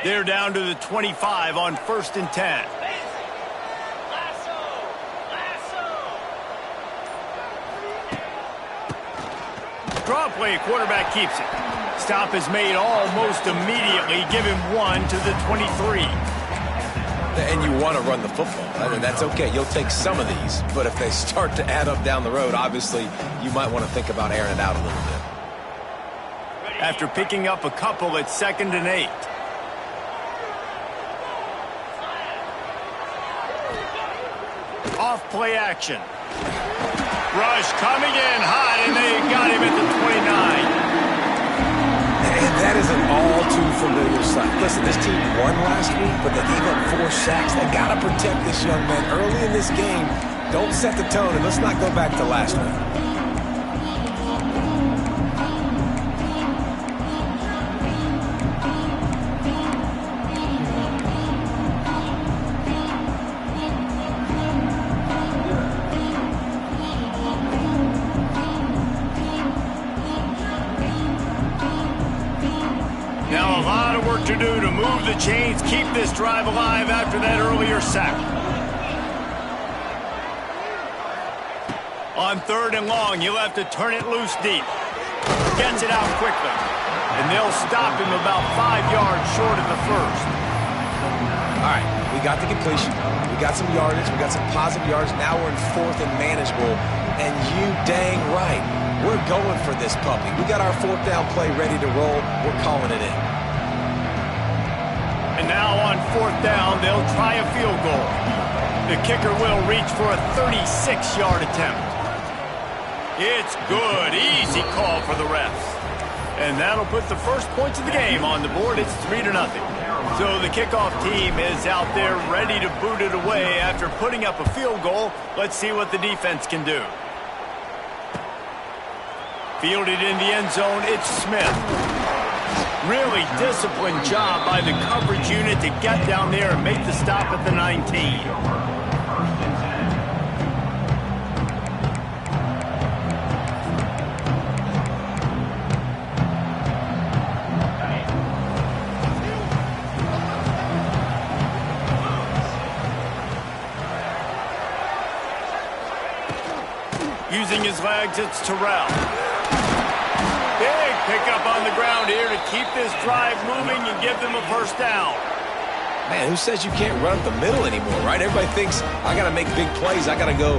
They're down to the 25 on 1st and 10. Draw play, quarterback keeps it. Stop is made almost immediately. Give him 1 to the 23. And you want to run the football. I mean, that's okay. You'll take some of these. But if they start to add up down the road, obviously, you might want to think about airing it out a little bit. After picking up a couple at 2nd and 8. Off play action. Rush coming in hot, and they got him at the 29. And that is an all-too-familiar sight. Listen, this team won last week, but they gave up 4 sacks. They got to protect this young man early in this game. Don't set the tone, and let's not go back to last week. To do to move the chains, keep this drive alive after that earlier sack. On 3rd and long, you'll have to turn it loose deep. Gets it out quickly, and they'll stop him about 5 yards short of the 1st. All right, we got the completion. We got some yardage. We got some positive yards. Now we're in 4th and manageable, and you dang right, we're going for this puppy. We got our 4th down play ready to roll. We're calling it in. And now on 4th down, they'll try a field goal. The kicker will reach for a 36-yard attempt. It's good. Easy call for the refs. And that'll put the first points of the game on the board. It's 3-0. So the kickoff team is out there ready to boot it away after putting up a field goal. Let's see what the defense can do. Fielded in the end zone, it's Smith. Really disciplined job by the coverage unit to get down there and make the stop at the 19. Using his legs, it's Terrell. Big pickup on the ground here to keep this drive moving and give them a 1st down. Man, who says you can't run up the middle anymore, right? Everybody thinks, I got to make big plays. I got to go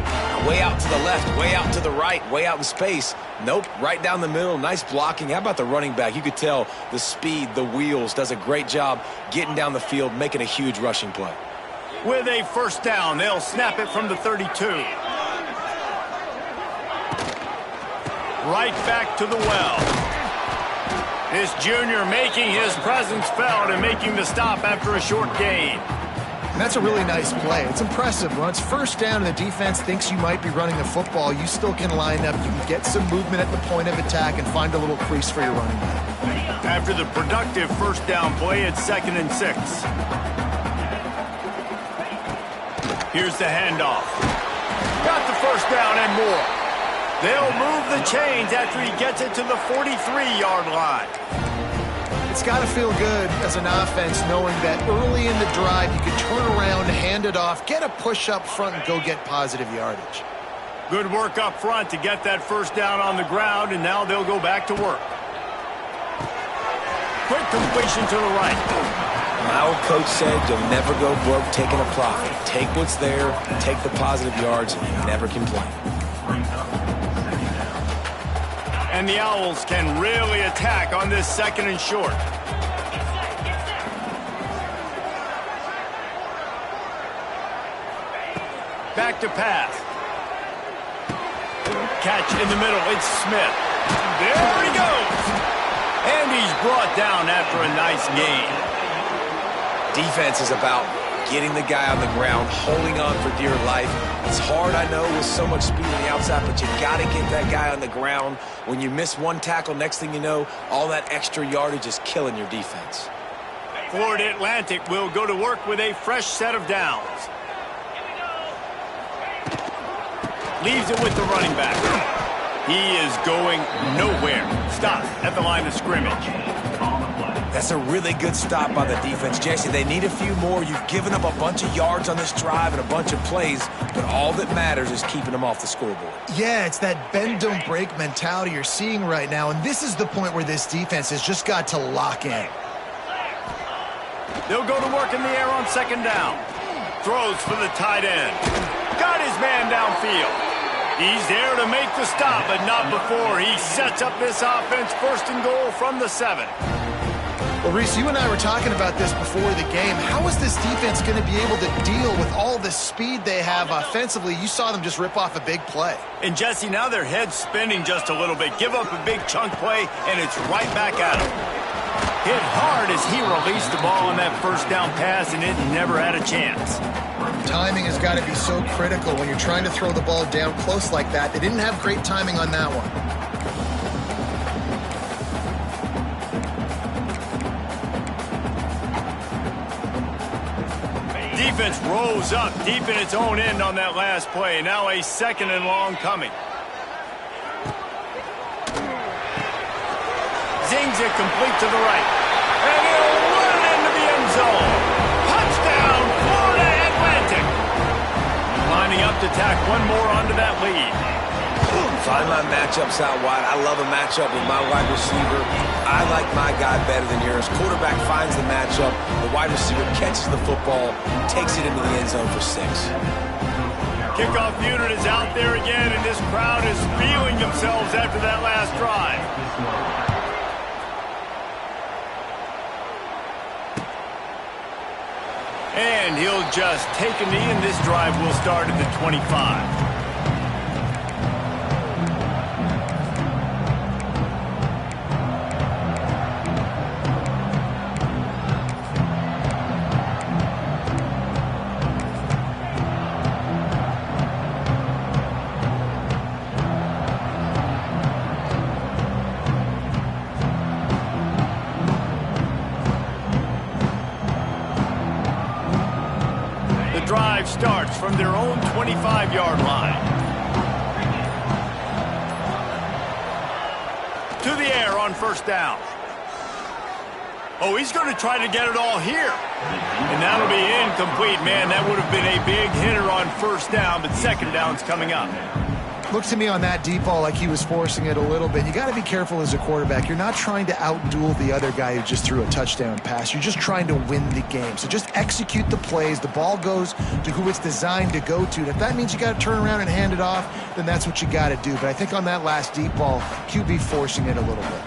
way out to the left, way out to the right, way out in space. Nope, right down the middle, nice blocking. How about the running back? You could tell the speed, the wheels, does a great job getting down the field, making a huge rushing play. With a 1st down, they'll snap it from the 32. Right back to the well. This junior making his presence felt and making the stop after a short gain. And that's a really nice play. It's impressive. When it's 1st down and the defense thinks you might be running the football, you still can line up. You can get some movement at the point of attack and find a little crease for your running back. After the productive 1st down play, it's 2nd and 6. Here's the handoff. Got the 1st down and more. They'll move the chains after he gets it to the 43-yard line. It's got to feel good as an offense knowing that early in the drive you can turn around, hand it off, get a push up front, and go get positive yardage. Good work up front to get that 1st down on the ground, and now they'll go back to work. Quick completion to the right. My old coach said you'll never go broke taking a profit. Take what's there, take the positive yards, and never complain. And the Owls can really attack on this 2nd and short. Back to pass. Catch in the middle. It's Smith. There he goes. And he's brought down after a nice gain. Defense is about getting the guy on the ground, holding on for dear life. It's hard, I know, with so much speed on the outside, but you got to get that guy on the ground. When you miss one tackle, next thing you know, all that extra yardage is killing your defense. Florida Atlantic will go to work with a fresh set of downs. Leaves it with the running back. He is going nowhere. Stop at the line of scrimmage. That's a really good stop by the defense. Jesse, they need a few more. You've given up a bunch of yards on this drive and a bunch of plays, but all that matters is keeping them off the scoreboard. Yeah, it's that bend, don't break mentality you're seeing right now, and this is the point where this defense has just got to lock in. They'll go to work in the air on second down. Throws for the tight end. Got his man downfield. He's there to make the stop, but not before he sets up this offense first and goal from the 7. Well, Reese, you and I were talking about this before the game. How is this defense going to be able to deal with all the speed they have offensively? You saw them just rip off a big play. And, Jesse, now their head's spinning just a little bit. Give up a big chunk play, and it's right back at him. Hit hard as he released the ball on that first down pass, and it never had a chance. Timing has got to be so critical when you're trying to throw the ball down close like that. They didn't have great timing on that one. Defense rose up deep in its own end on that last play. Now a second and long coming. Zings it complete to the right. And he'll run it into the end zone. Touchdown, Florida Atlantic. Lining up to tack one more onto that lead. Find my matchups out wide. I love a matchup with my wide receiver. I like my guy better than yours. Quarterback finds the matchup. The wide receiver catches the football, takes it into the end zone for 6. Kickoff unit is out there again, and this crowd is feeling themselves after that last drive. And he'll just take a knee, and this drive will start at the 25. Drive starts from their own 25-yard line. To the air on first down. Oh, he's going to try to get it all here. And that'll be incomplete, man. That would have been a big hitter on first down, but second down's coming up. Looks to me on that deep ball like he was forcing it a little bit. You got to be careful as a quarterback. You're not trying to outduel the other guy who just threw a touchdown pass. You're just trying to win the game. So just execute the plays. The ball goes to who it's designed to go to. And if that means you got to turn around and hand it off, then that's what you got to do. But I think on that last deep ball, QB forcing it a little bit.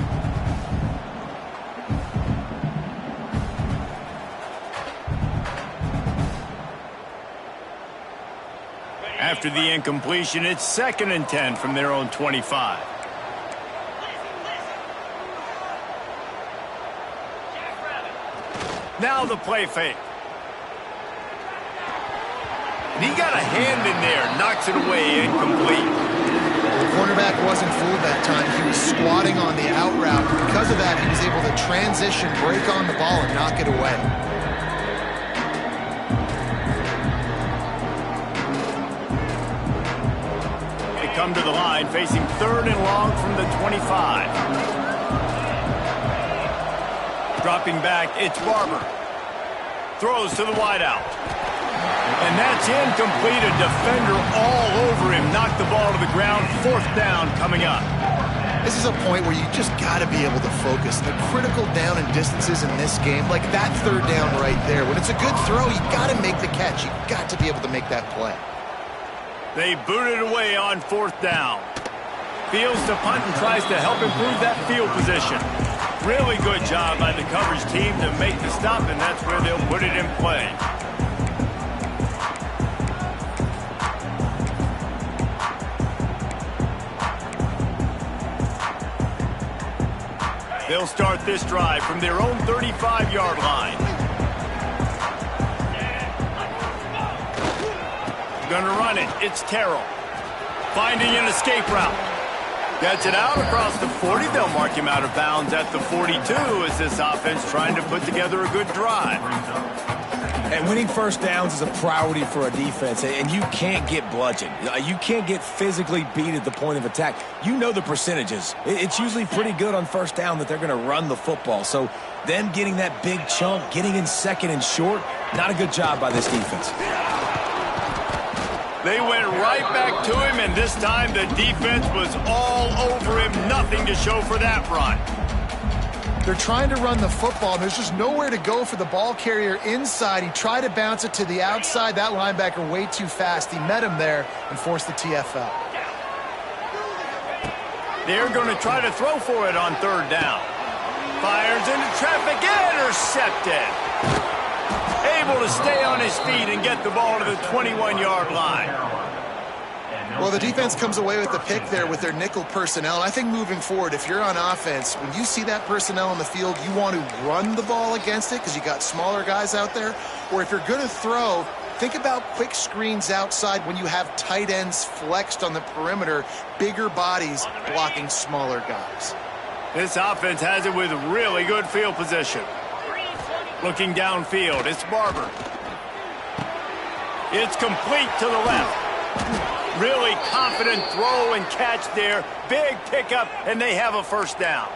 After the incompletion, it's 2nd and 10 from their own 25. Now the play fake. And he got a hand in there, knocks it away, incomplete. The cornerback wasn't fooled that time. He was squatting on the out route. Because of that, he was able to transition, break on the ball, and knock it away. Come to the line, facing 3rd and long from the 25. Dropping back, it's Barber. Throws to the wideout. And that's incomplete. A defender all over him. Knocked the ball to the ground. 4th down coming up. This is a point where you just got to be able to focus. The critical down and distances in this game, like that 3rd down right there. When it's a good throw, you got to make the catch. You got to be able to make that play. They boot it away on 4th down. Fields to punt and tries to help improve that field position. Really good job by the coverage team to make the stop, and that's where they'll put it in play. They'll start this drive from their own 35-yard line. Going to run it. It's Terrell. Finding an escape route. Gets it out across the 40. They'll mark him out of bounds at the 42 as this offense trying to put together a good drive. And winning first downs is a priority for a defense, and you can't get bludgeoned. You can't get physically beat at the point of attack. You know the percentages. It's usually pretty good on first down that they're going to run the football. So them getting that big chunk, getting in second and short, not a good job by this defense. They went right back to him, and this time the defense was all over him. Nothing to show for that run. They're trying to run the football, and there's just nowhere to go for the ball carrier inside. He tried to bounce it to the outside. That linebacker way too fast. He met him there and forced the TFL. They're going to try to throw for it on third down. Fires into traffic, intercepted. Able to stay on his feet and get the ball to the 21-yard line. Well, the defense comes away with the pick there with their nickel personnel. And I think moving forward, if you're on offense, when you see that personnel on the field, you want to run the ball against it because you got smaller guys out there. Or if you're going to throw, think about quick screens outside when you have tight ends flexed on the perimeter, bigger bodies blocking smaller guys. This offense has it with really good field position. Looking downfield, it's Barber. It's complete to the left. Really confident throw and catch there. Big pickup, and they have a first down.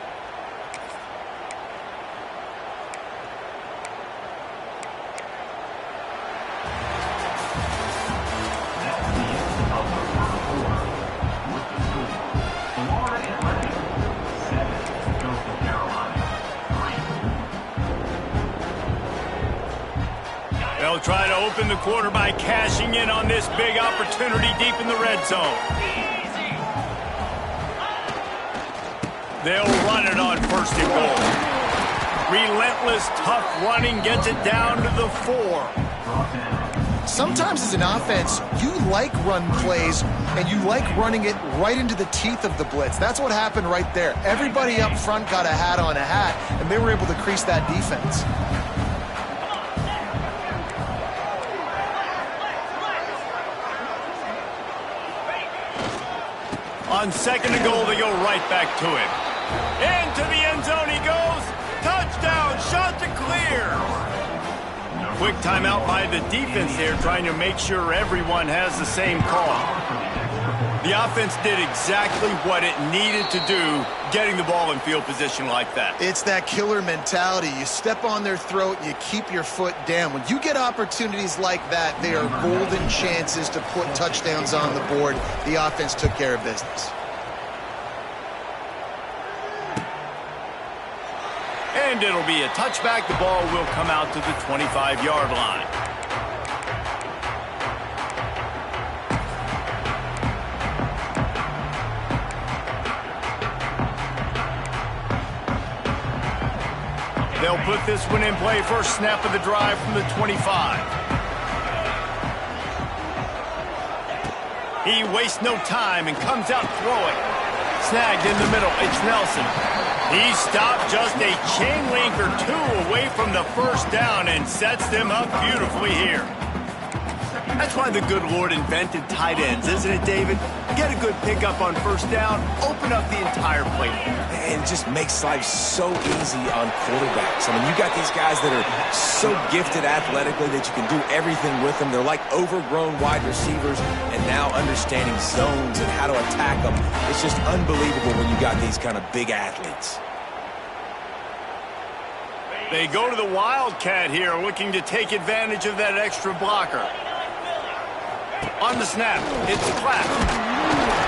They'll try to open the quarter by cashing in on this big opportunity deep in the red zone. They'll run it on first and goal. Relentless, tough running gets it down to the 4. Sometimes as an offense, you like run plays, and you like running it right into the teeth of the blitz. That's what happened right there. Everybody up front got a hat on a hat, and they were able to crease that defense. On second and goal, they go right back to him. Into the end zone he goes. Touchdown, shot to clear. Quick timeout by the defense there, trying to make sure everyone has the same call. The offense did exactly what it needed to do, getting the ball in field position like that. It's that killer mentality. You step on their throat, you keep your foot down. When you get opportunities like that, they are golden chances to put touchdowns on the board. The offense took care of business. And it'll be a touchback. The ball will come out to the 25-yard line. They'll put this one in play. First snap of the drive from the 25. He wastes no time and comes out throwing. Snagged in the middle. It's Nelson. He stopped just a chain link or two away from the first down and sets them up beautifully here. That's why the good Lord invented tight ends, isn't it, David? Get a good pickup on first down, open up the entire playbook. And it just makes life so easy on quarterbacks. I mean, you got these guys that are so gifted athletically that you can do everything with them. They're like overgrown wide receivers, and now understanding zones and how to attack them. It's just unbelievable when you got these kind of big athletes. They go to the Wildcat here, looking to take advantage of that extra blocker. On the snap, it's Clapp.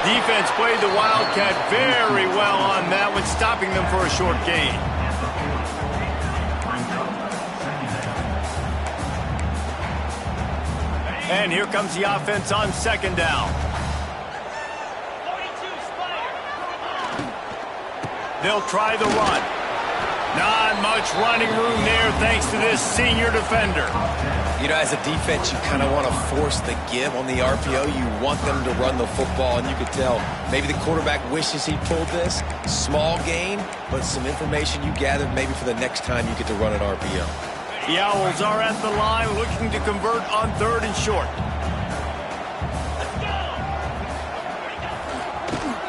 Defense played the Wildcat very well on that one, stopping them for a short gain. And here comes the offense on second down. They'll try the run. Not much running room there thanks to this senior defender. You know, as a defense, you kind of want to force the give on the RPO. You want them to run the football, and you could tell maybe the quarterback wishes he pulled this. Small gain, but some information you gathered maybe for the next time you get to run an RPO. The Owls are at the line looking to convert on third and short.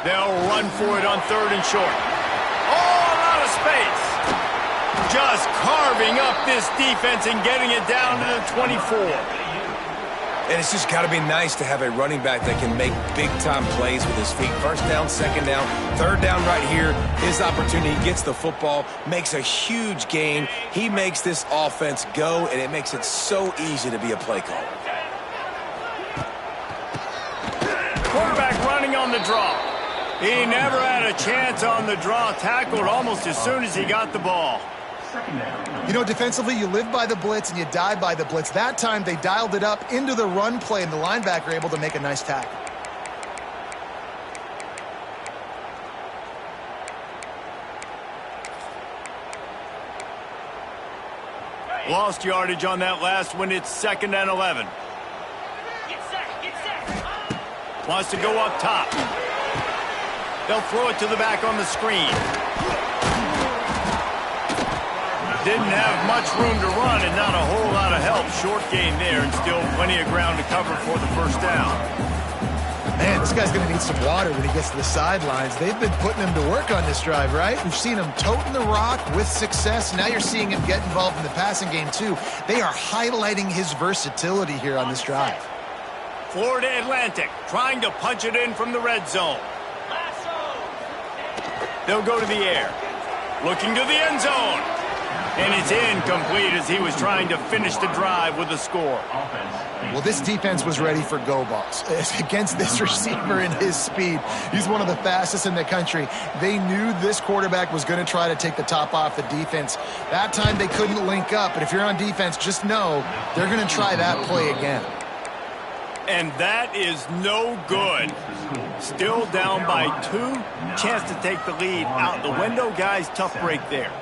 They'll run for it on third and short. Oh, a lot of space. Just carving up this defense and getting it down to the 24. And it's just got to be nice to have a running back that can make big-time plays with his feet. First down, second down, third down right here. His opportunity, he gets the football, makes a huge gain. He makes this offense go, and it makes it so easy to be a play caller. Quarterback running on the draw. He never had a chance on the draw. Tackled almost as soon as he got the ball. You know, defensively, you live by the blitz and you die by the blitz. That time, they dialed it up into the run play, and the linebacker able to make a nice tackle. Lost yardage on that last one. It's 2nd and 11. Wants to go up top. They'll throw it to the back on the screen. Didn't have much room to run and not a whole lot of help. Short gain there and still plenty of ground to cover for the first down. Man, this guy's going to need some water when he gets to the sidelines. They've been putting him to work on this drive, right? We've seen him toting the rock with success. Now you're seeing him get involved in the passing game, too. They are highlighting his versatility here on this drive. Florida Atlantic trying to punch it in from the red zone. They'll go to the air. Looking to the end zone. And it's incomplete as he was trying to finish the drive with a score. Well, this defense was ready for go balls. Against this receiver and his speed, he's one of the fastest in the country. They knew this quarterback was going to try to take the top off the defense. That time they couldn't link up, but if you're on defense, just know they're going to try that play again. And that is no good. Still down by 2. Chance to take the lead out the window. Guys, tough break there.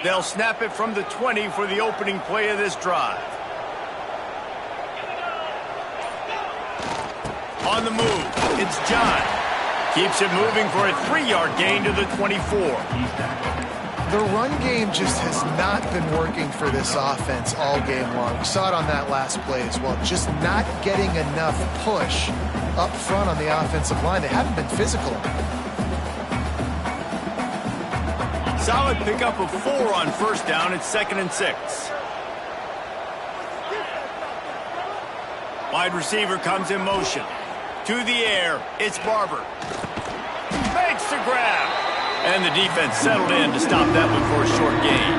They'll snap it from the 20 for the opening play of this drive. On the move, it's John. Keeps it moving for a 3-yard gain to the 24. The run game just has not been working for this offense all game long. We saw it on that last play as well. Just not getting enough push up front on the offensive line. They haven't been physical. Solid pickup of 4 on first down. It's 2nd and 6. Wide receiver comes in motion. To the air, it's Barber. Makes the grab. And the defense settled in to stop that one for a short gain.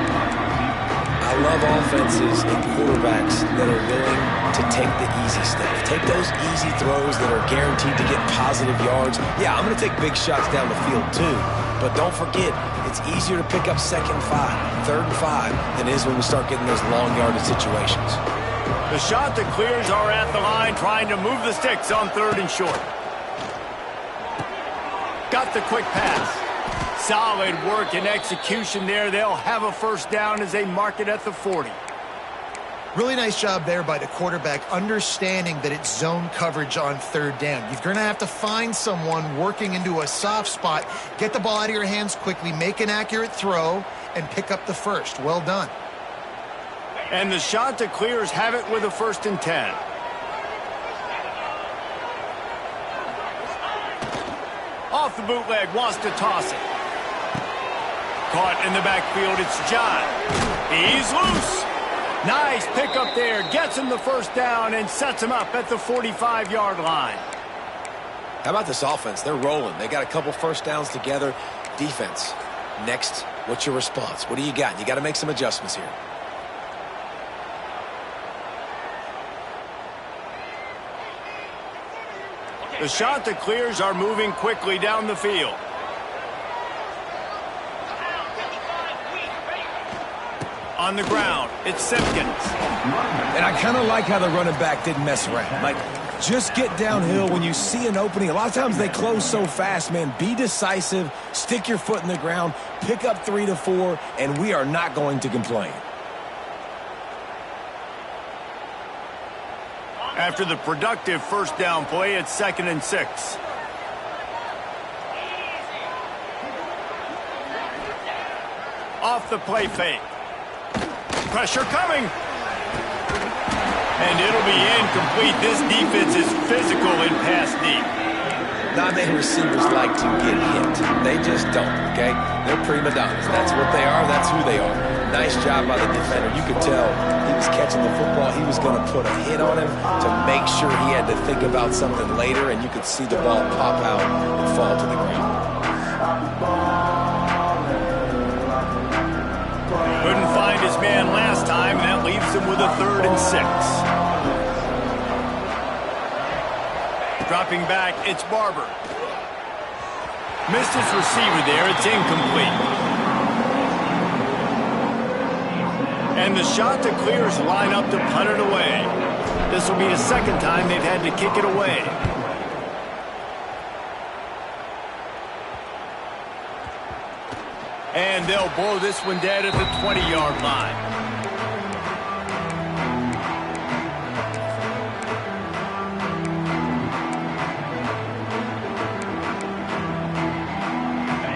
I love offenses and quarterbacks that are willing to take the easy stuff. Take those easy throws that are guaranteed to get positive yards. Yeah, I'm going to take big shots down the field too. But don't forget, it's easier to pick up 2nd and 5, 3rd and 5 than it is when we start getting those long yardage situations. The shot that clears are at the line, trying to move the sticks on 3rd and short. Got the quick pass. Solid work and execution there. They'll have a first down as they mark it at the 40. Really nice job there by the quarterback, understanding that it's zone coverage on 3rd down. You're going to have to find someone working into a soft spot, get the ball out of your hands quickly, make an accurate throw, and pick up the first. Well done. And the shot to clears have it with a 1st and 10. Off the bootleg, wants to toss it. Caught in the backfield, it's John. He's loose. Nice pickup there, gets him the first down and sets him up at the 45-yard line. How about this offense? They're rolling. They got a couple first downs together. Defense, next, what's your response? What do you got? You got to make some adjustments here. The shot that clears are moving quickly down the field. On the ground, it's Simpkins. And I kind of like how the running back didn't mess around. Like, just get downhill when you see an opening. A lot of times they close so fast, man. Be decisive, stick your foot in the ground, pick up 3 to 4, and we are not going to complain. After the productive first down play, it's 2nd and 6. Off the play fake. Pressure coming. And it'll be incomplete. This defense is physical in pass deep. Not many receivers like to get hit. They just don't, okay? They're prima donnas. That's what they are. That's who they are. Nice job by the defender. You could tell he was catching the football. He was going to put a hit on him to make sure he had to think about something later, and you could see the ball pop out and fall to the ground. Couldn't find his man last time, and that leaves him with a 3rd and 6. Dropping back, it's Barber. Missed his receiver there. It's incomplete. And the shot to clears line up to punt it away. This will be the 2nd time they've had to kick it away. And they'll blow this one dead at the 20-yard line.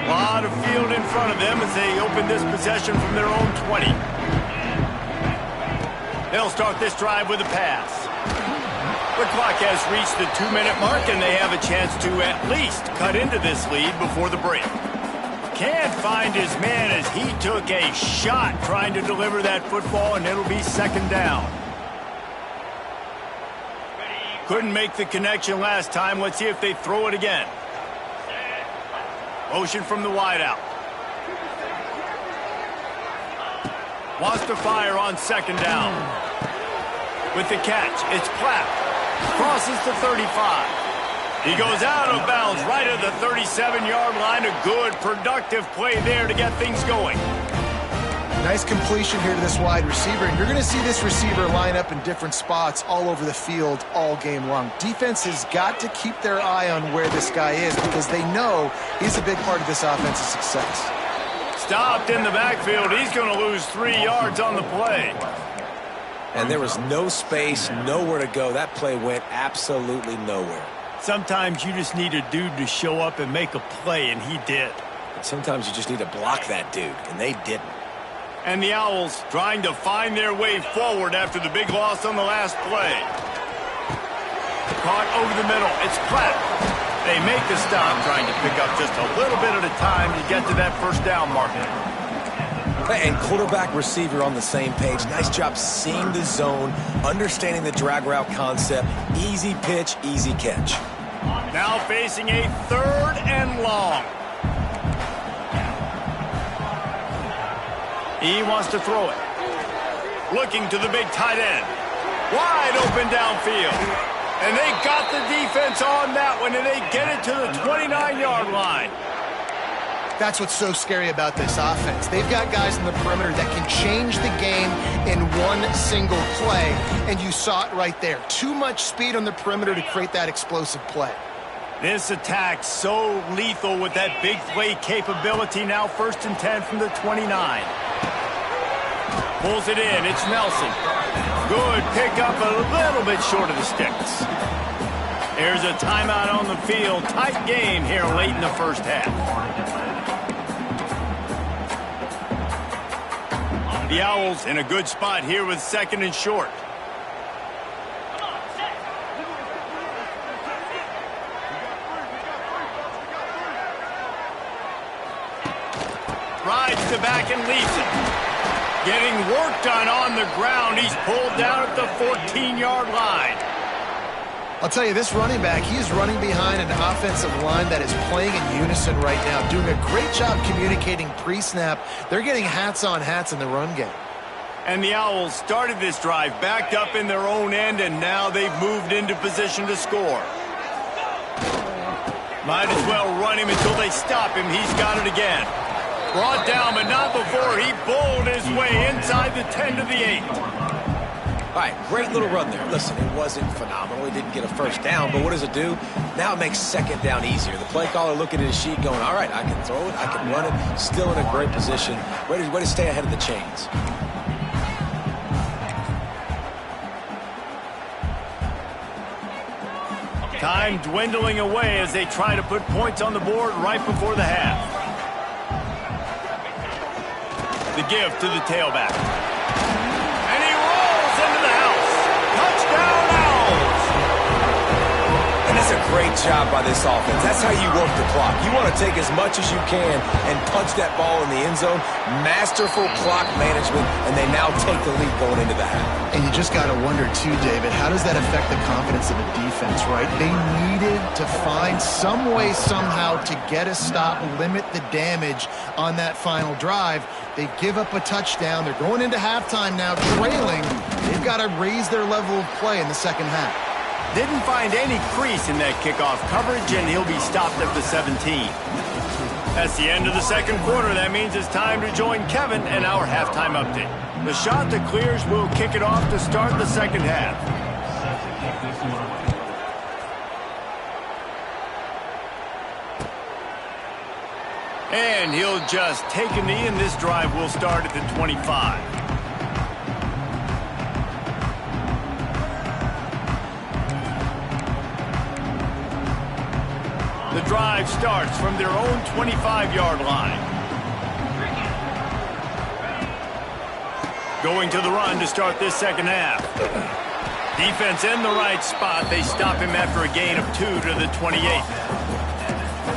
A lot of field in front of them as they open this possession from their own 20. They'll start this drive with a pass. The clock has reached the 2-minute mark, and they have a chance to at least cut into this lead before the break. Can't find his man as he took a shot trying to deliver that football, and it'll be 2nd down. Couldn't make the connection last time. Let's see if they throw it again. Motion from the wideout. Wants to fire on 2nd down. With the catch, it's Platt. Crosses the 35. He goes out of bounds right at the 37-yard line. A good, productive play there to get things going. Nice completion here to this wide receiver, and you're going to see this receiver line up in different spots all over the field all game long. Defense has got to keep their eye on where this guy is because they know he's a big part of this offense's success. Stopped in the backfield. He's going to lose 3 yards on the play. And there was no space, nowhere to go. That play went absolutely nowhere. Sometimes you just need a dude to show up and make a play, and he did. And sometimes you just need to block that dude, and they didn't. And the Owls trying to find their way forward after the big loss on the last play. Caught over the middle. It's Platt. They make the stop, trying to pick up just a little bit at a time to get to that 1st down marker. And quarterback receiver on the same page. Nice job seeing the zone, understanding the drag route concept. Easy pitch, easy catch. Now facing a 3rd and long. He wants to throw it. Looking to the big tight end. Wide open downfield. And they got the defense on that one, and they get it to the 29-yard line. That's what's so scary about this offense. They've got guys in the perimeter that can change the game in one single play, and you saw it right there. Too much speed on the perimeter to create that explosive play. This attack so lethal with that big play capability. Now 1st and 10 from the 29. Pulls it in. It's Nelson. Good pickup, a little bit short of the sticks. There's a timeout on the field. Tight game here late in the 1st half. The Owls in a good spot here with 2nd and short. Rides the back and leaves it. Getting work done on the ground. He's pulled down at the 14-yard line. I'll tell you, this running back, he is running behind an offensive line that is playing in unison right now, doing a great job communicating pre-snap. They're getting hats on hats in the run game. And the Owls started this drive backed up in their own end, and now they've moved into position to score. Might as well run him until they stop him. He's got it again. Brought down, but not before he bowled his way inside the 10 to the 8. All right, great little run there. Listen, it wasn't phenomenal. He didn't get a 1st down, but what does it do? Now it makes 2nd down easier. The play caller looking at his sheet going, all right, I can throw it, I can run it. Still in a great position. Way to stay ahead of the chains. Time dwindling away as they try to put points on the board right before the half. The give to the tailback. And he rolls into the house. That's a great job by this offense. That's how you work the clock. You want to take as much as you can and punch that ball in the end zone. Masterful clock management, and they now take the lead going into the half. And you just got to wonder, too, David, how does that affect the confidence of the defense, right? They needed to find some way, somehow, to get a stop, limit the damage on that final drive. They give up a touchdown. They're going into halftime now, trailing. They've got to raise their level of play in the second half. Didn't find any crease in that kickoff coverage, and he'll be stopped at the 17. That's the end of the second quarter. That means it's time to join Kevin and our halftime update. The shot that clears will kick it off to start the second half. And he'll just take a knee, and this drive will start at the 25. The drive starts from their own 25-yard line. Going to the run to start this second half. Defense in the right spot. They stop him after a gain of 2 to the 28.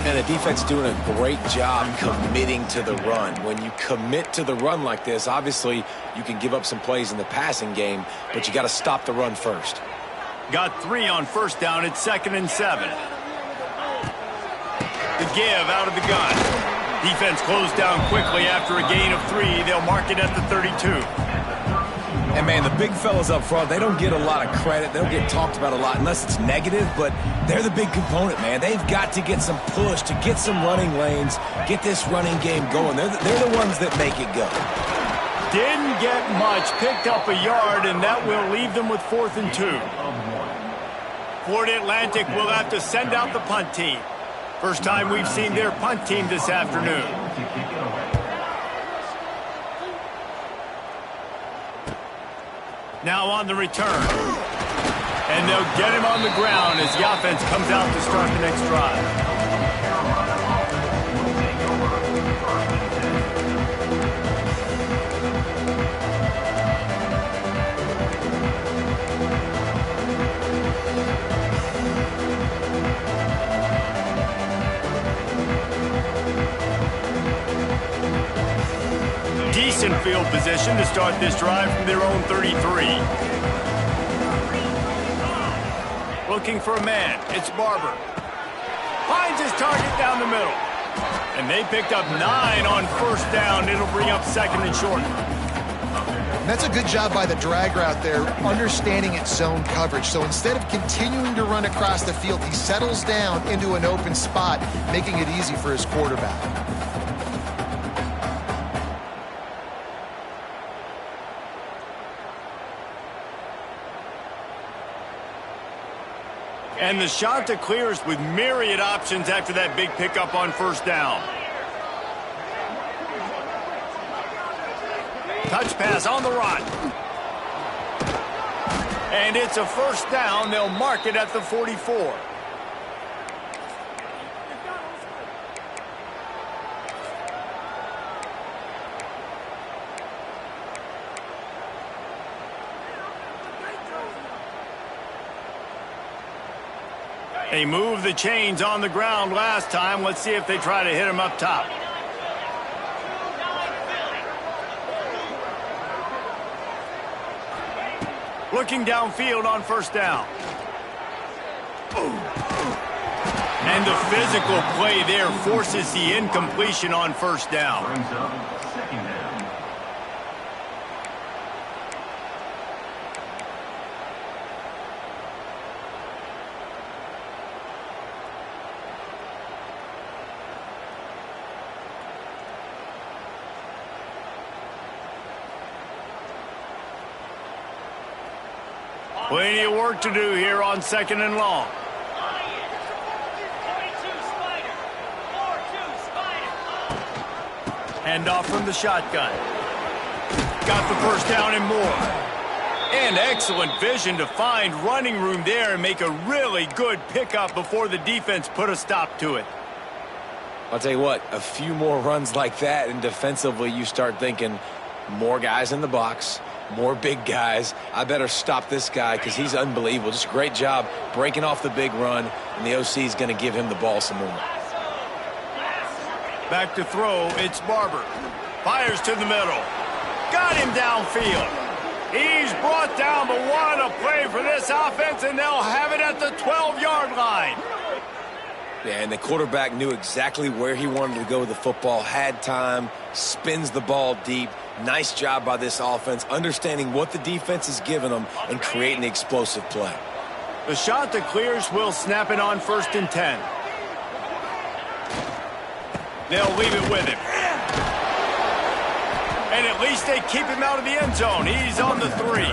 And the defense doing a great job committing to the run. When you commit to the run like this, obviously you can give up some plays in the passing game, but you got to stop the run first. Got 3 on first down. It's 2nd and 7. The give out of the gun. Defense closed down quickly after a gain of 3. They'll mark it at the 32. And, man, the big fellas up front, they don't get a lot of credit. They don't get talked about a lot unless it's negative, but they're the big component, man. They've got to get some push, to get some running lanes, get this running game going. They're the ones that make it go. Didn't get much. Picked up a yard, and that will leave them with 4th and 2. Florida Atlantic will have to send out the punt team. First time we've seen their punt team this afternoon. Now on the return. And they'll get him on the ground as the offense comes out to start the next drive. Decent field position to start this drive from their own 33. Looking for a man. It's Barber. Finds his target down the middle. And they picked up 9 on first down. It'll bring up 2nd and short. That's a good job by the drag route there, understanding its zone coverage. So instead of continuing to run across the field, he settles down into an open spot, making it easy for his quarterback. And the shot to clears with myriad options after that big pickup on first down. Touch pass on the run. And it's a first down. They'll mark it at the 44. They moved the chains on the ground last time. Let's see if they try to hit him up top. Looking downfield on first down. And the physical play there forces the incompletion on first down. Plenty of work to do here on 2nd and long. Hand off from the shotgun. Got the first down and more. And excellent vision to find running room there and make a really good pickup before the defense put a stop to it. I'll tell you what, a few more runs like that, and defensively you start thinking more guys in the box, More big guys. I better stop this guy because he's unbelievable. Just a great job breaking off the big run, and the OC is going to give him the ball some more. Back to throw, it's Barber. Fires to the middle. Got him downfield. He's brought down, but what a play for this offense, and they'll have it at the 12-yard line. Yeah, and the quarterback knew exactly where he wanted to go with the football, had time, spins the ball deep. Nice job by this offense, understanding what the defense is giving them and creating the explosive play. The shot that clears will snap it on 1st and 10. They'll leave it with him. And at least they keep him out of the end zone. He's on the 3.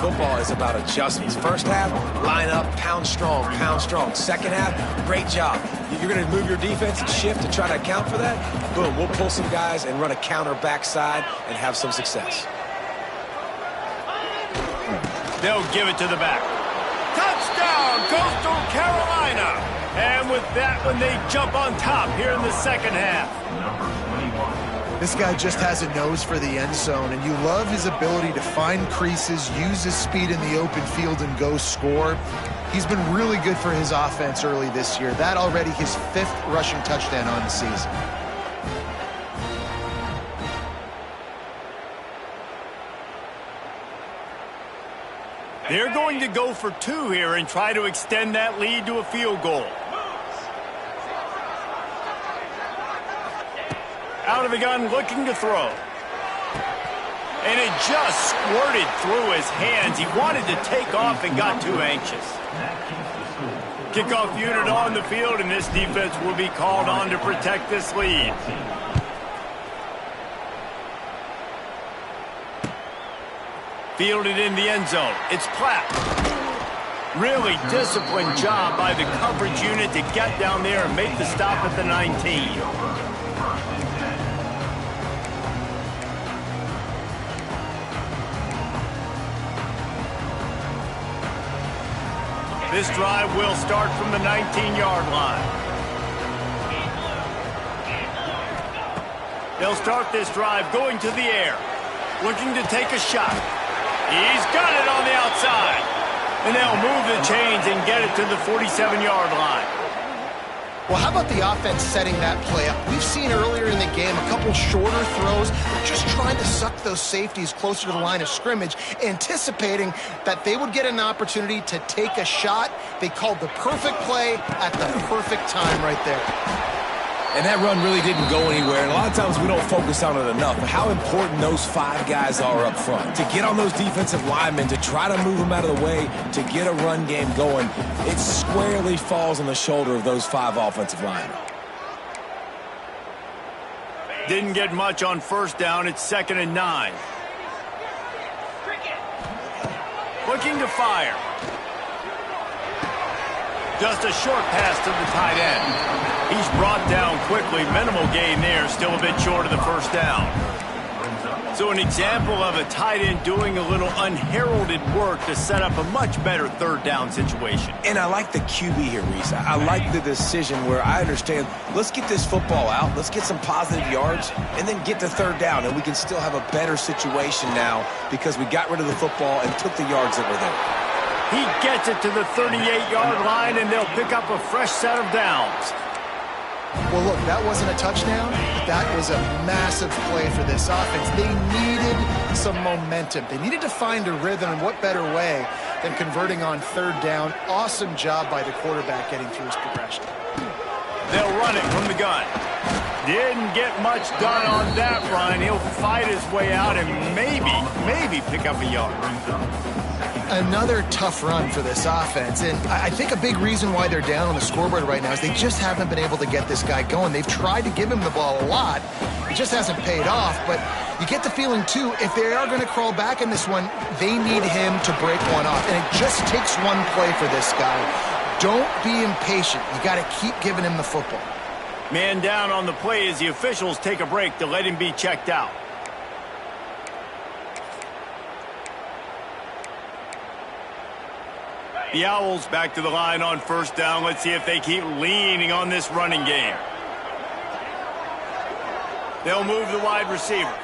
Football is about adjustments. First half, line up, pound strong, pound strong. Second half, great job. You're going to move your defense and shift to try to account for that. Boom, we'll pull some guys and run a counter backside and have some success. They'll give it to the back. Touchdown, Coastal Carolina. And with that one, they jump on top here in the second half. This guy just has a nose for the end zone, and you love his ability to find creases, use his speed in the open field, and go score. He's been really good for his offense early this year. That already his 5th rushing touchdown on the season. They're going to go for 2 here and try to extend that lead to a field goal. Out of the gun, looking to throw. And it just squirted through his hands. He wanted to take off and got too anxious. Kickoff unit on the field, and this defense will be called on to protect this lead. Fielded in the end zone. It's Platt. Really disciplined job by the coverage unit to get down there and make the stop at the 19. This drive will start from the 19-yard line. They'll start this drive going to the air, looking to take a shot. He's got it on the outside. And they'll move the chains and get it to the 47-yard line. Well, how about the offense setting that play up? We've seen earlier in the game a couple shorter throws, just trying to suck those safeties closer to the line of scrimmage, anticipating that they would get an opportunity to take a shot. They called the perfect play at the perfect time right there. And that run really didn't go anywhere, and a lot of times we don't focus on it enough, but how important those 5 guys are up front. To get on those defensive linemen, to try to move them out of the way, to get a run game going, it squarely falls on the shoulder of those 5 offensive linemen. Didn't get much on 1st down. It's 2nd and 9. Looking to fire. Just a short pass to the tight end. He's brought down quickly. Minimal gain there. Still a bit short of the 1st down. So an example of a tight end doing a little unheralded work to set up a much better 3rd down situation. And I like the QB here, Reese. I like the decision where I understand, let's get this football out, let's get some positive yards, and then get to 3rd down, and we can still have a better situation now because we got rid of the football and took the yards that were there. He gets it to the 38-yard line, and they'll pick up a fresh set of downs. Well, look, that wasn't a touchdown, but that was a massive play for this offense. They needed some momentum. They needed to find a rhythm, and what better way than converting on 3rd down. Awesome job by the quarterback getting through his progression. They'll run it from the gun. Didn't get much done on that run. He'll fight his way out and maybe pick up a yard. Another tough run for this offense, and I think a big reason why they're down on the scoreboard right now is they just haven't been able to get this guy going. They've tried to give him the ball a lot. It just hasn't paid off, but you get the feeling, too, if they are going to crawl back in this one, they need him to break one off, and it just takes one play for this guy. Don't be impatient. You got to keep giving him the football. Man down on the play as the officials take a break to let him be checked out. The Owls back to the line on 1st down. Let's see if they keep leaning on this running game. They'll move the wide receiver.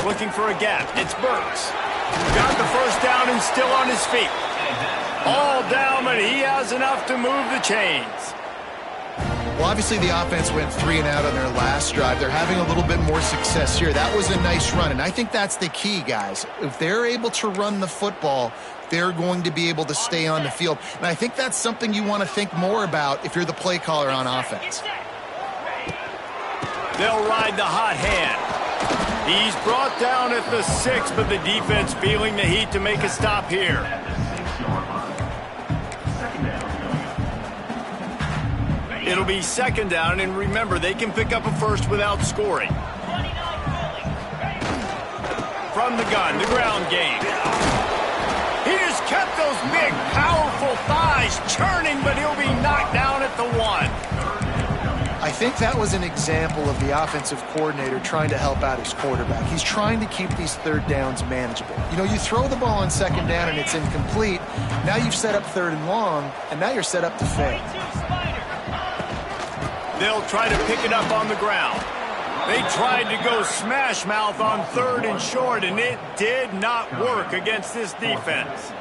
looking for a gap. It's Burks. Got the first down and still on his feet. All down, but he has enough to move the chains. Well, obviously the offense went 3 and out on their last drive. They're having a little bit more success here. That was a nice run, and I think that's the key, guys. If they're able to run the football, they're going to be able to stay on the field. And I think that's something you want to think more about if you're the play caller on offense. They'll ride the hot hand. He's brought down at the 6, but the defense feeling the heat to make a stop here. It'll be second down, and remember, they can pick up a first without scoring. From the gun, the ground game. He just kept those big, powerful thighs churning, but he'll be knocked down at the 1. I think that was an example of the offensive coordinator trying to help out his quarterback. He's trying to keep these third downs manageable. You know, you throw the ball on second down and it's incomplete. Now you've set up third and long, and now you're set up to fail. They'll try to pick it up on the ground. They tried to go smash mouth on 3rd and short, and it did not work against this defense.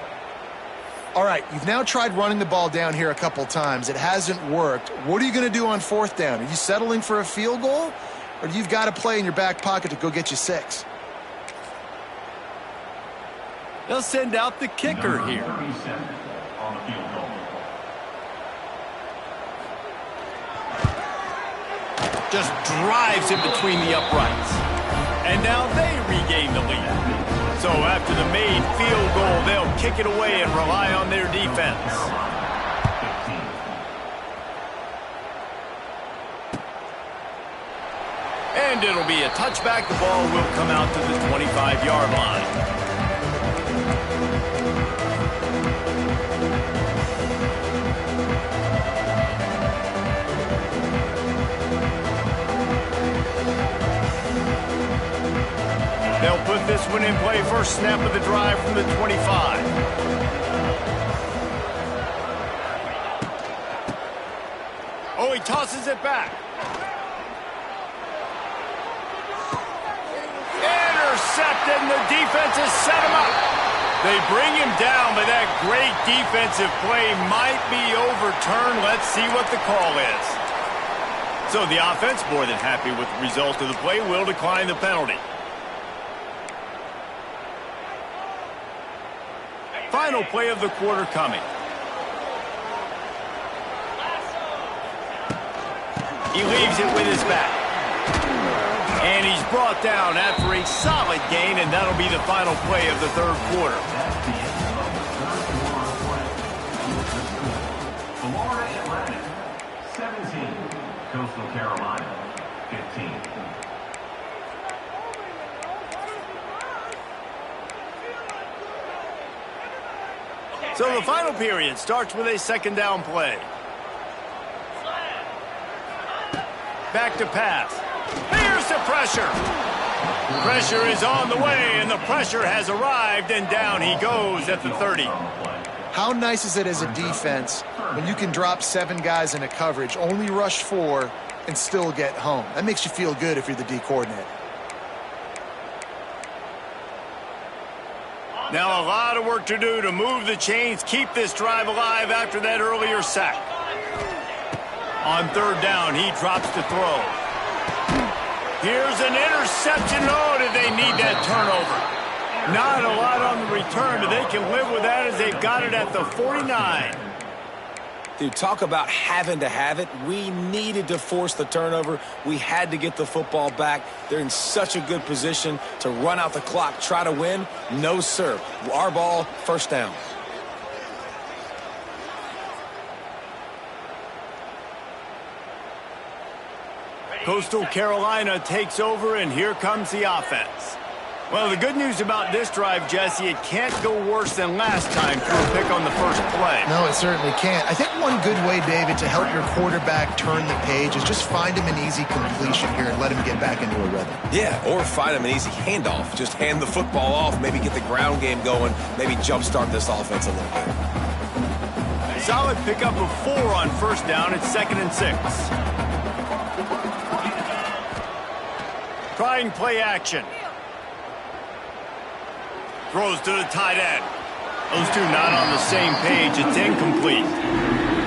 All right, you've now tried running the ball down here a couple times. It hasn't worked. What are you going to do on 4th down? Are you settling for a field goal, or do you've got to play in your back pocket to go get you 6? They'll send out the kicker here. Just drives it between the uprights. And now they regain the lead. So after the made field goal, they'll kick it away and rely on their defense. And it'll be a touchback. The ball will come out to the 25-yard line. They'll put this one in play. First snap of the drive from the 25. Oh, he tosses it back. Intercepted, and the defense has set him up. They bring him down, but that great defensive play might be overturned. Let's see what the call is. So the offense, more than happy with the result of the play, will decline the penalty. Final play of the quarter coming. He leaves it with his back. And he's brought down after a solid gain, and that'll be the final play of the 3rd quarter. Florida Atlantic, 17. Coastal Carolina, 15. So the final period starts with a second down play. Back to pass. Here's the pressure. Pressure is on the way, and the pressure has arrived, and down he goes at the 30. How nice is it as a defense when you can drop 7 guys in a coverage, only rush 4, and still get home? That makes you feel good if you're the D coordinator. Now a lot of work to do to move the chains, keep this drive alive after that earlier sack. On 3rd down, he drops to throw. Here's an interception. Oh, did they need that turnover? Not a lot on the return, but they can live with that as they've got it at the 49. Dude, talk about having to have it. We needed to force the turnover. We had to get the football back. They're in such a good position to run out the clock, try to win. No, sir. Our ball, first down. Coastal Carolina takes over, and here comes the offense. Well, the good news about this drive, Jesse, it can't go worse than last time through a pick on the first play. No, it certainly can't. I think one good way, David, to help your quarterback turn the page is just find him an easy completion here and let him get back into a rhythm. Yeah, or find him an easy handoff. Just hand the football off, maybe get the ground game going, maybe jumpstart this offense a little bit. Solid pickup of 4 on first down. It's 2nd and 6. Trying play action. Throws to the tight end. Those two not on the same page. It's incomplete.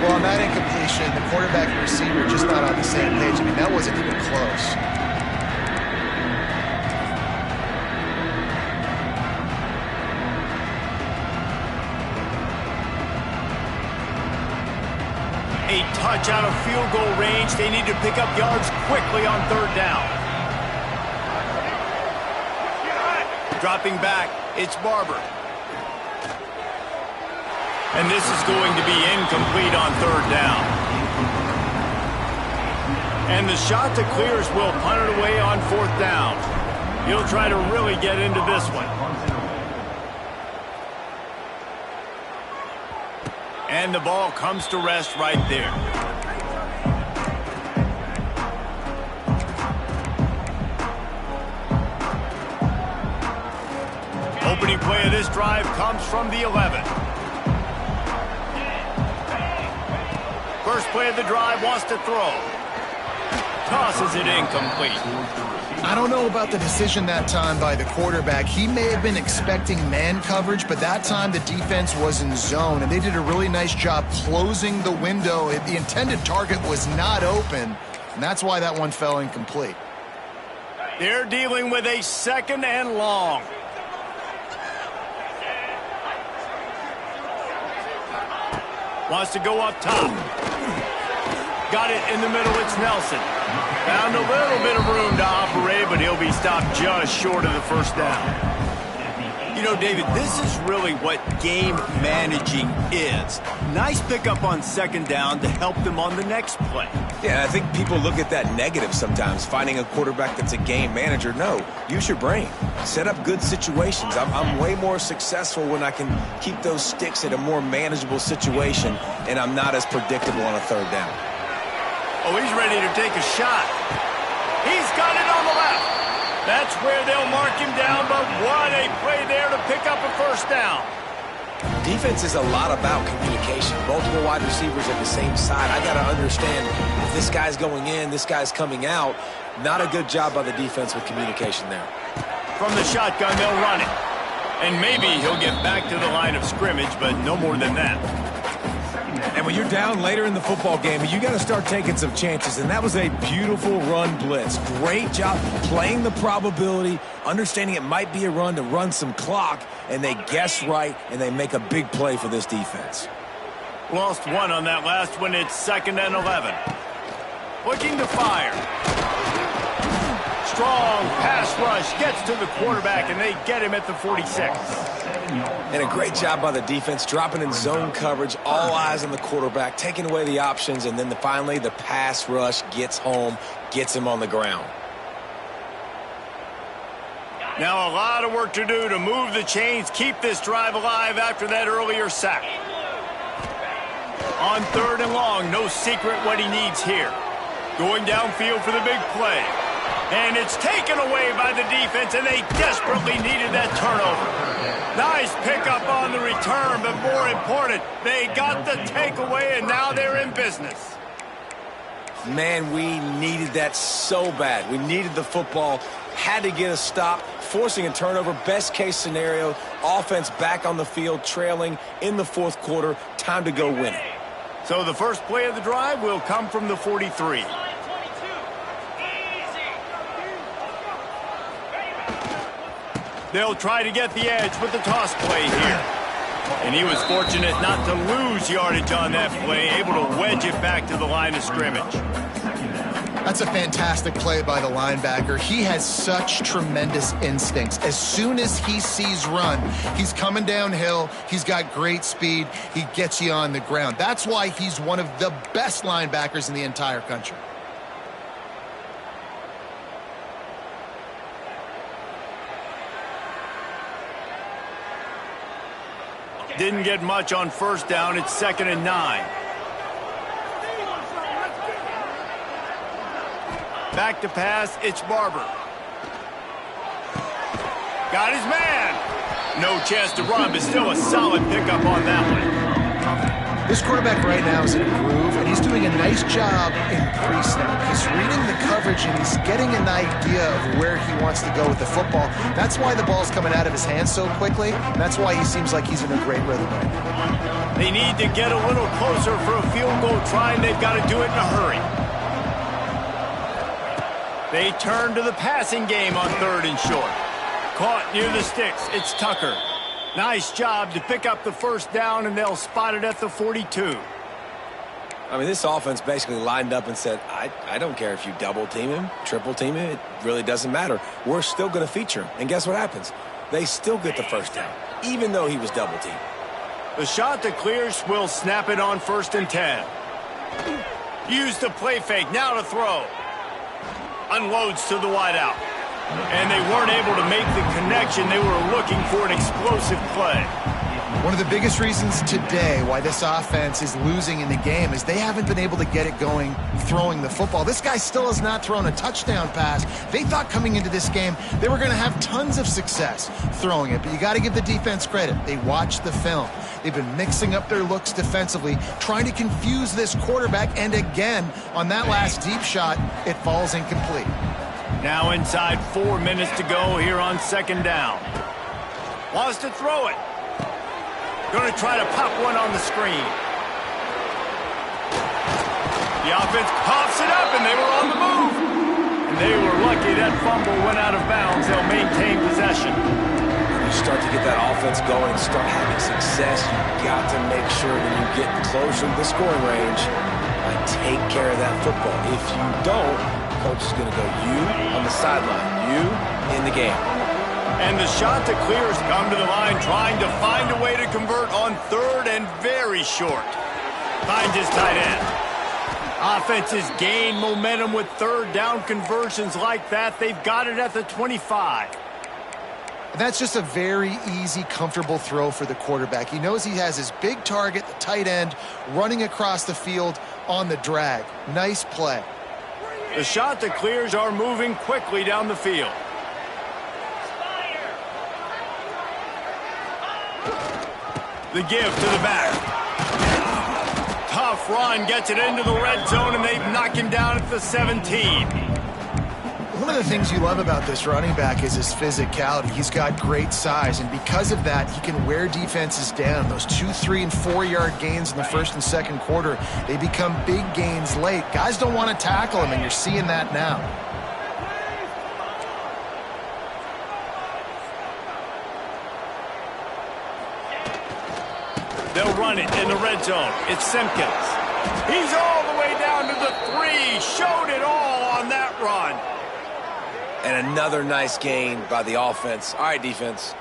Well, on that incompletion, the quarterback and receiver just not on the same page. I mean, that wasn't even close. A touch out of field goal range. They need to pick up yards quickly on third down. Dropping back, it's Barber. And this is going to be incomplete on third down. And the shot to clears will punt it away on fourth down. He'll try to really get into this one. And the ball comes to rest right there. Opening play of this drive comes from the 11. First play of the drive, wants to throw. Tosses it incomplete. I don't know about the decision that time by the quarterback. He may have been expecting man coverage, but that time the defense was in zone, and they did a really nice job closing the window. The intended target was not open, and that's why that one fell incomplete. They're dealing with a second and long. Wants to go up top. Got it in the middle, it's Nelson. Found a little bit of room to operate, but he'll be stopped just short of the first down. You know, David, this is really what game managing is. Nice pickup on second down to help them on the next play. Yeah, I think people look at that negative sometimes, finding a quarterback that's a game manager. No, use your brain. Set up good situations. I'm way more successful when I can keep those sticks at a more manageable situation, and I'm not as predictable on a third down. Oh, he's ready to take a shot. He's got it on the left. That's where they'll mark him down, but what a play there to pick up a first down. Defense is a lot about communication. Multiple wide receivers at the same side. I got to understand if this guy's going in, this guy's coming out. Not a good job by the defense with communication there. From the shotgun, they'll run it. And maybe he'll get back to the line of scrimmage, but no more than that. And when you're down later in the football game, you got to start taking some chances. And that was a beautiful run blitz. Great job playing the probability, understanding it might be a run to run some clock, and they guess right, and they make a big play for this defense. Lost one on that last one. It's 2nd and 11. Looking to fire. Strong pass rush gets to the quarterback, and they get him at the 46. And a great job by the defense, dropping in zone coverage, all eyes on the quarterback, taking away the options, and then finally the pass rush gets home, gets him on the ground. Now a lot of work to do to move the chains, keep this drive alive after that earlier sack. On 3rd and long, no secret what he needs here. Going downfield for the big play. And it's taken away by the defense, and they desperately needed that turnover. Nice pickup on the return, but more important, they got the takeaway, and now they're in business. Man, we needed that so bad. We needed the football, had to get a stop, forcing a turnover. Best case scenario, offense back on the field, trailing in the 4th quarter. Time to go win it. So the first play of the drive will come from the 43. They'll try to get the edge with the toss play here. And he was fortunate not to lose yardage on that play, able to wedge it back to the line of scrimmage. That's a fantastic play by the linebacker. He has such tremendous instincts. As soon as he sees run, he's coming downhill. He's got great speed. He gets you on the ground. That's why he's one of the best linebackers in the entire country. Didn't get much on first down. It's 2nd and 9. Back to pass. It's Barber. Got his man. No chance to run, but still a solid pickup on that one. This quarterback right now is in a groove, and he's doing a nice job in pre-snap. He's reading the coverage, and he's getting an idea of where he wants to go with the football. That's why the ball's coming out of his hands so quickly, and that's why he seems like he's in a great rhythm right now. They need to get a little closer for a field goal try, and they've got to do it in a hurry. They turn to the passing game on 3rd and short. Caught near the sticks. It's Tucker. Nice job to pick up the first down, and they'll spot it at the 42. I mean, this offense basically lined up and said, I don't care if you double team him, triple team him. It really doesn't matter. We're still going to feature him. And guess what happens? They still get the first down, even though he was double teamed. The shot that clears will snap it on 1st and 10. Use the play fake. Now to throw. Unloads to the wideout. And they weren't able to make the connection. They were looking for an explosive play. One of the biggest reasons today why this offense is losing in the game is they haven't been able to get it going throwing the football. This guy still has not thrown a touchdown pass. They thought coming into this game they were going to have tons of success throwing it, but you got to give the defense credit. They watched the film. They've been mixing up their looks defensively, trying to confuse this quarterback, and again, on that last deep shot, it falls incomplete. Now inside 4 minutes to go here on 2nd down. Wants to throw it. Going to try to pop one on the screen. The offense coughs it up, and they were on the move. And they were lucky that fumble went out of bounds. They'll maintain possession. When you start to get that offense going and start having success, you've got to make sure when you get closer to the scoring range, take care of that football. If you don't, coach is going to go, you on the sideline, you in the game. And the shot to clear has come to the line, trying to find a way to convert on 3rd and very short. Finds his tight end. Offenses gain momentum with 3rd down conversions like that. They've got it at the 25. That's just a very easy, comfortable throw for the quarterback. He knows he has his big target, the tight end, running across the field on the drag. Nice play. The shot that clears are moving quickly down the field. The give to the back. Tough run, gets it into the red zone, and they've knocked him down at the 17. One of the things you love about this running back is his physicality. He's got great size, and because of that, he can wear defenses down. Those 2, 3, and 4-yard gains in the 1st and 2nd quarter, they become big gains late. Guys don't want to tackle him, and you're seeing that now. They'll run it in the red zone. It's Simpkins. He's all the way down to the 3. Showed it all on that run. And another nice gain by the offense. All right, defense,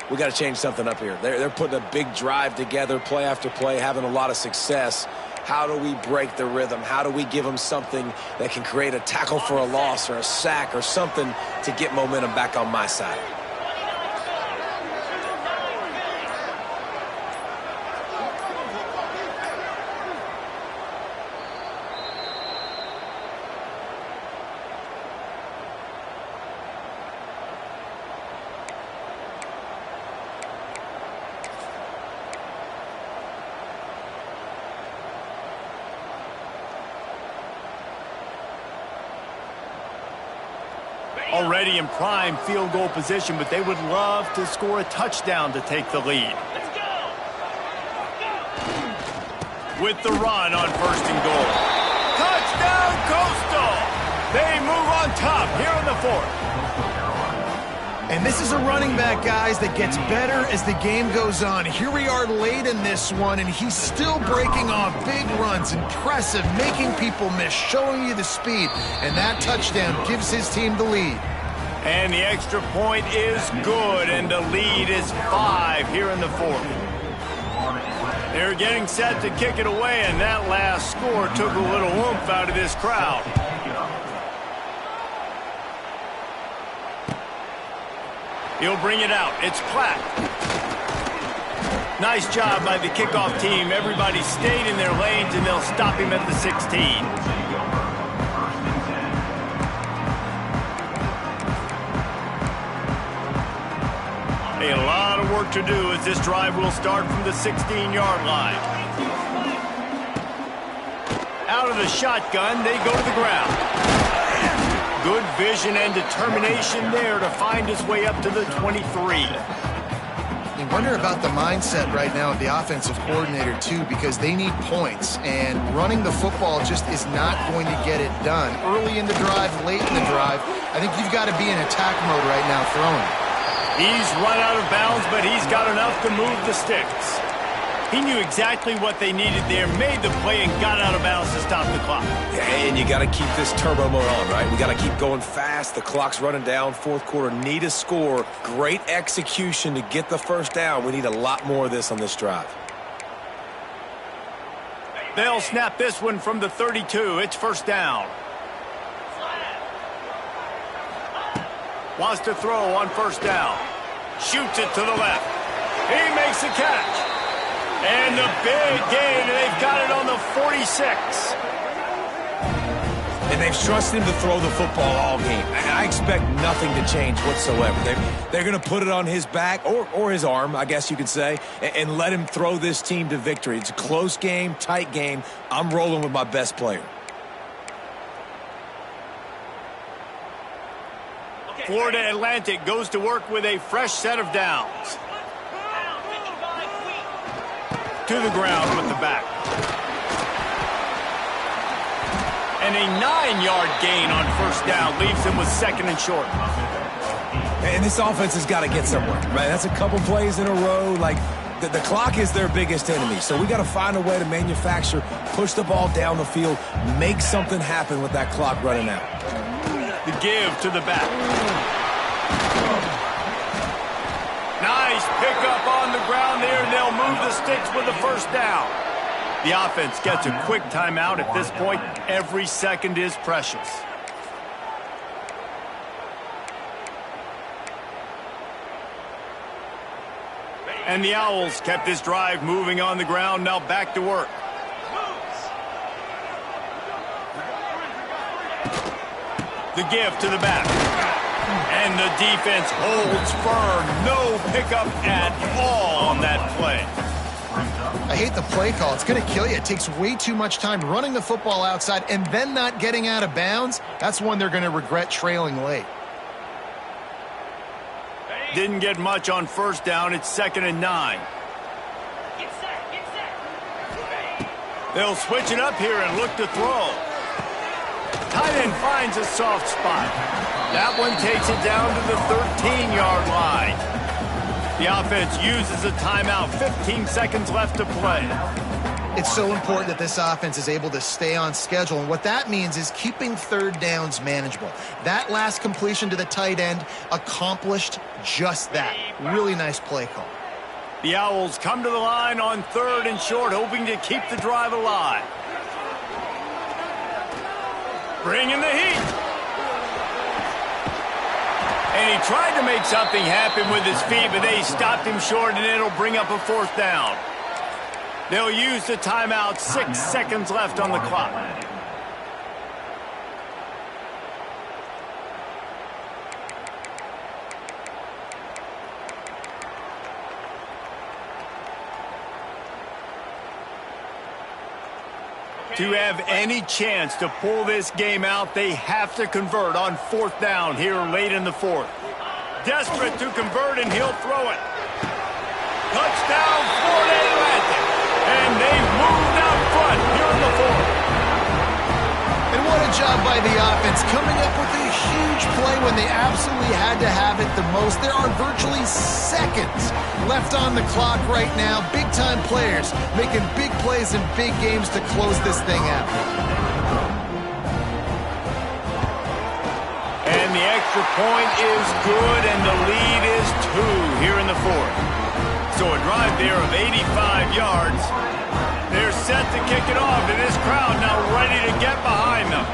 we got to change something up here. They're putting a big drive together, play after play, having a lot of success. How do we break the rhythm? How do we give them something that can create a tackle for a loss or a sack or something to get momentum back on my side? Already in prime field goal position, but they would love to score a touchdown to take the lead. With the run on 1st and goal. Touchdown, Coastal! They move on top here in the 4th. And this is a running back, guys, that gets better as the game goes on. Here we are late in this one, and he's still breaking off big runs. Impressive, making people miss, showing you the speed. And that touchdown gives his team the lead. And the extra point is good, and the lead is 5 here in the 4th. They're getting set to kick it away, and that last score took a little oomph out of this crowd. He'll bring it out. It's Platt. Nice job by the kickoff team. Everybody stayed in their lanes, and they'll stop him at the 16. A lot of work to do as this drive will start from the 16-yard line. Out of the shotgun, they go to the ground. Good vision and determination there to find his way up to the 23. You wonder about the mindset right now of the offensive coordinator, too, because they need points, and running the football just is not going to get it done. Early in the drive, late in the drive, I think you've got to be in attack mode right now throwing. He's run out of bounds, but he's got enough to move the sticks. He knew exactly what they needed there, made the play, and got out of bounds to stop the clock. Yeah, and you got to keep this turbo mode on, right? We got to keep going fast. The clock's running down. Fourth quarter, need a score. Great execution to get the first down. We need a lot more of this on this drive. They'll snap this one from the 32. It's first down. Wants to throw on first down. Shoots it to the left. He makes the catch. And the big gain, and they've got it on the 46. And they've trusted him to throw the football all game. And I expect nothing to change whatsoever. They're going to put it on his back, or his arm, I guess you could say, and let him throw this team to victory. It's a close game, tight game. I'm rolling with my best player. Florida Atlantic goes to work with a fresh set of downs. To the ground with the back. And a 9-yard gain on first down leaves him with second and short. And this offense has got to get somewhere, right? That's a couple plays in a row. Like, the clock is their biggest enemy. So we got to find a way to manufacture, push the ball down the field, make something happen with that clock running out. The give to the back. Nice pickup on the ground there, and they'll move the sticks with the first down. The offense gets a quick timeout at this point. Every second is precious. And the Owls kept this drive moving on the ground, now back to work. The give to the back. And the defense holds firm. No pickup at all on that play. I hate the play call. It's going to kill you. It takes way too much time running the football outside and then not getting out of bounds. That's one they're going to regret trailing late. Didn't get much on first down. It's 2nd and 9. They'll switch it up here and look to throw. Tight end finds a soft spot. That one takes it down to the 13-yard line. The offense uses a timeout. 15 seconds left to play. It's so important that this offense is able to stay on schedule, and what that means is keeping third downs manageable. That last completion to the tight end accomplished just that. Really nice play call. The Owls come to the line on 3rd and short, hoping to keep the drive alive. Bringing the heat. And he tried to make something happen with his feet, but they stopped him short, and it'll bring up a 4th down. They'll use the timeout. 6 seconds left on the clock. To have any chance to pull this game out, they have to convert on 4th down here late in the 4th. Desperate to convert, and he'll throw it. Touchdown, Florida Atlantic. And they've moved out front here in the 4th. And what a job by the offense, coming up with a huge play when they absolutely had to have it the most. There are virtually seconds left on the clock right now. Big-time players making big plays in big games to close this thing out. And the extra point is good, and the lead is 2 here in the 4th. So a drive there of 85 yards. They're set to kick it off, and this crowd now ready to get behind them.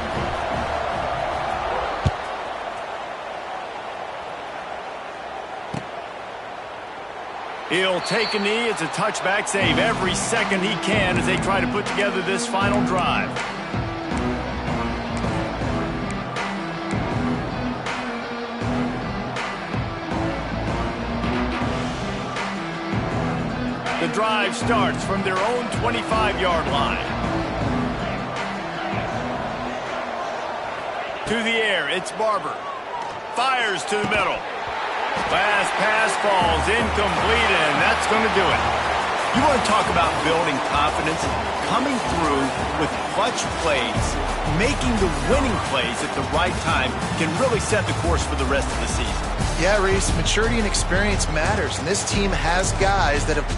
He'll take a knee. It's a touchback. Save every second he can as they try to put together this final drive. The drive starts from their own 25-yard line. To the air, it's Barber. Fires to the middle. Last pass falls incomplete, and that's going to do it. You want to talk about building confidence? Coming through with clutch plays, making the winning plays at the right time can really set the course for the rest of the season. Yeah, Reese, maturity and experience matters, and this team has guys that have